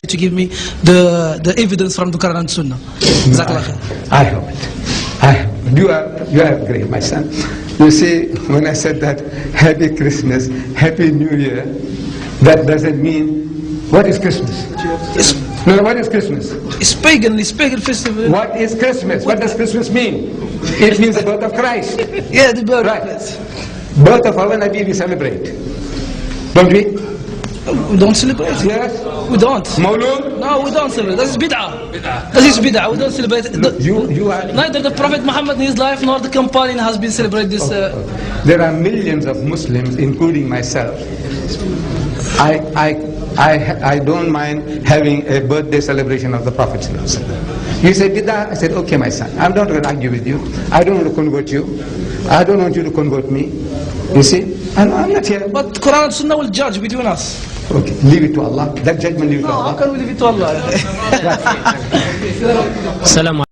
to give me the evidence from the Quran and Sunnah. I hope it. You are great, my son. You see, when I said that Happy Christmas, Happy New Year, that doesn't mean, what is Christmas? No, what is Christmas? It's pagan festival. What is Christmas? What does Christmas mean? It means the birth of Christ. Yeah, the birth. Right. Birth of our Nabi we celebrate. Don't we? We don't celebrate. Yes. We don't. Mawlud? No, we don't celebrate. That is bid'ah. That is bid'ah. We don't celebrate. You are... Neither the Prophet Muhammad in his life nor the companion has been celebrated this. There are millions of Muslims, including myself. I don't mind having a birthday celebration of the Prophet. You say bid'ah? I said, okay, my son. I'm not going to argue with you. I don't want to convert you. I don't want you to convert me. You see? I'm not here. But Quran and Sunnah will judge between us. Okay, leave it to Allah. That judgment leave it to Allah. How can we leave it to Allah?